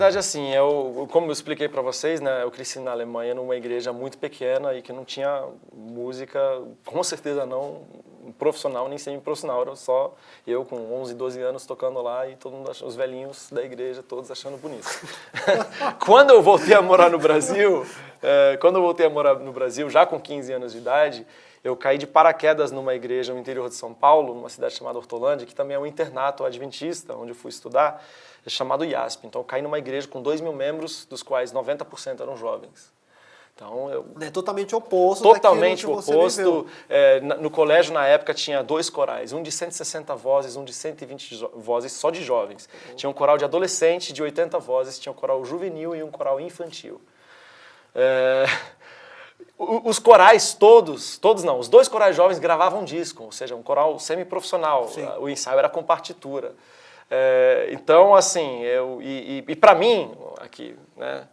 Na verdade, assim, como eu expliquei para vocês, né, eu cresci na Alemanha numa igreja muito pequena e que não tinha música, com certeza não profissional nem semi-profissional, era só eu com 11, 12 anos tocando lá e todo mundo, os velhinhos da igreja todos achando bonito. Quando eu voltei a morar no Brasil, já com 15 anos de idade, eu caí de paraquedas numa igreja no interior de São Paulo, numa cidade chamada Hortolândia, que também é um internato adventista, onde eu fui estudar, chamado IASP. Então, eu caí numa igreja com 2.000 membros, dos quais 90% eram jovens. Então, é totalmente oposto totalmente daquilo que você oposto. viveu. No colégio, na época, tinha 2 corais, um de 160 vozes, um de 120 vozes, só de jovens. Tinha um coral de adolescente de 80 vozes, tinha um coral juvenil e um coral infantil. Os corais todos não, os 2 corais jovens gravavam disco, ou seja, um coral semi-profissional. O ensaio era com partitura. Então, assim, para mim, aqui, né,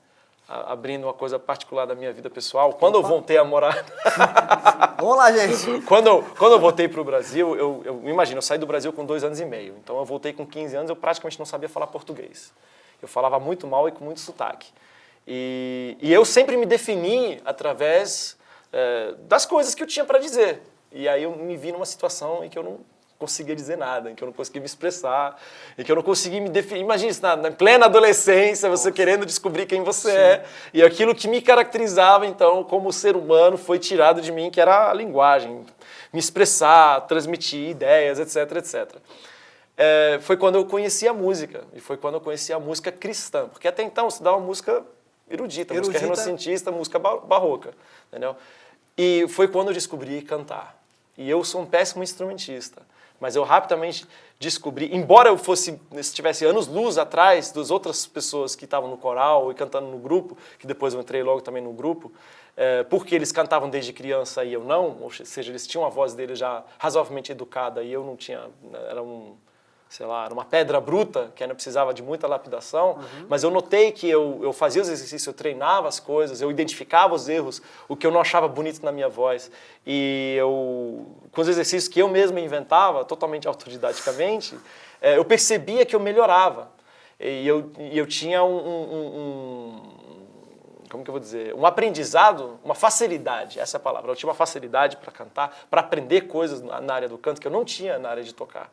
abrindo uma coisa particular da minha vida pessoal, quando eu voltei a morar... Vamos lá, gente! Quando eu voltei para o Brasil, imagina, eu saí do Brasil com 2 anos e meio, então eu voltei com 15 anos, eu praticamente não sabia falar português. Eu falava muito mal e com muito sotaque. E eu sempre me defini através das coisas que eu tinha para dizer. E aí eu me vi numa situação em que eu não conseguia dizer nada, em que eu não conseguia me expressar, em que eu não conseguia me definir. Imagina isso, na plena adolescência, você querendo descobrir quem você é. E aquilo que me caracterizava, então, como ser humano, foi tirado de mim, que era a linguagem. Me expressar, transmitir ideias, etc, etc. Foi quando eu conheci a música. E foi quando eu conheci a música cristã. Porque até então, eu estudava música erudita, música renascentista, música barroca. Entendeu? E foi quando eu descobri cantar. E eu sou um péssimo instrumentista. Mas eu rapidamente descobri, embora eu estivesse anos-luz atrás das outras pessoas que estavam no coral e cantando no grupo, que depois eu entrei logo também no grupo, porque eles cantavam desde criança e eu não, ou seja, eles tinham a voz deles já razoavelmente educada e eu não tinha, era uma pedra bruta, que ainda precisava de muita lapidação, mas eu notei que eu fazia os exercícios, eu treinava as coisas, eu identificava os erros, o que eu não achava bonito na minha voz, e com os exercícios que eu mesmo inventava, totalmente autodidaticamente, eu percebia que eu melhorava, e eu tinha como que eu vou dizer, um aprendizado, uma facilidade, essa é a palavra, eu tinha uma facilidade para cantar, para aprender coisas na área do canto que eu não tinha na área de tocar.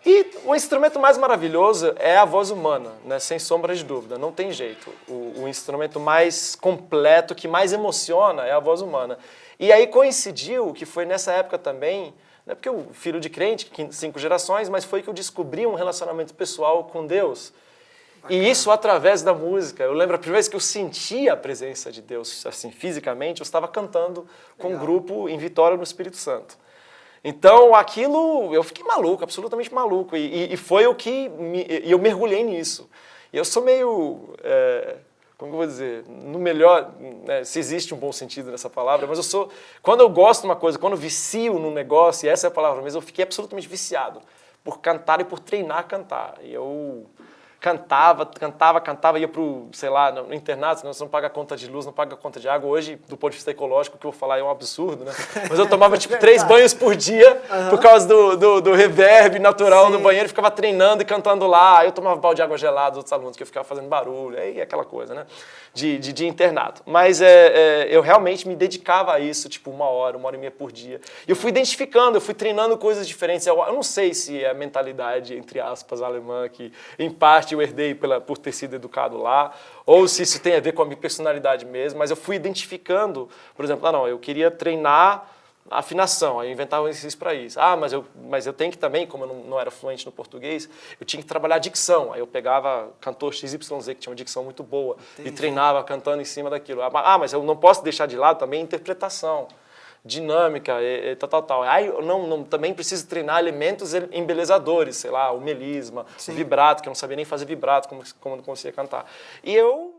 E o instrumento mais maravilhoso é a voz humana, né? Sem sombra de dúvida, não tem jeito. O instrumento mais completo, que mais emociona, é a voz humana. E aí coincidiu que foi nessa época também, né, porque eu filho de crente, 5 gerações, mas foi que eu descobri um relacionamento pessoal com Deus. E isso através da música. Eu lembro a primeira vez que eu senti a presença de Deus, assim, fisicamente, eu estava cantando com um grupo em Vitória, no Espírito Santo. Então, aquilo, eu fiquei maluco, absolutamente maluco, e foi o que eu mergulhei nisso. E eu sou meio, como eu vou dizer, no melhor, né, se existe um bom sentido nessa palavra, mas quando eu gosto de uma coisa, quando eu vicio num negócio, e essa é a palavra mesmo, eu fiquei absolutamente viciado por cantar e por treinar a cantar. E eu cantava, ia pro, sei lá, no internato, você não paga conta de luz, não paga conta de água. Hoje, do ponto de vista ecológico, o que eu vou falar é um absurdo, né? Mas eu tomava, tipo, 3 banhos por dia por causa do reverb natural no banheiro, ficava treinando e cantando lá. Aí eu tomava balde de água gelada dos outros alunos, que eu ficava fazendo barulho, aí aquela coisa, né? De internato. Mas eu realmente me dedicava a isso, tipo, 1 hora, 1h30 por dia. E eu fui identificando, eu fui treinando coisas diferentes. Eu não sei se é a mentalidade, entre aspas, alemã, que em parte eu herdei por ter sido educado lá, ou se isso tem a ver com a minha personalidade mesmo, mas eu fui identificando, por exemplo, eu queria treinar a afinação, aí eu inventava um exercício para isso. Mas eu tenho que também, como eu não era fluente no português, eu tinha que trabalhar a dicção. Aí eu pegava cantor XYZ, que tinha uma dicção muito boa, e treinava cantando em cima daquilo. Mas eu não posso deixar de lado também a interpretação, dinâmica, tal. Aí eu também preciso treinar elementos embelezadores, sei lá, o melisma, o vibrato, que eu não sabia nem fazer vibrato, como eu conseguia cantar. E eu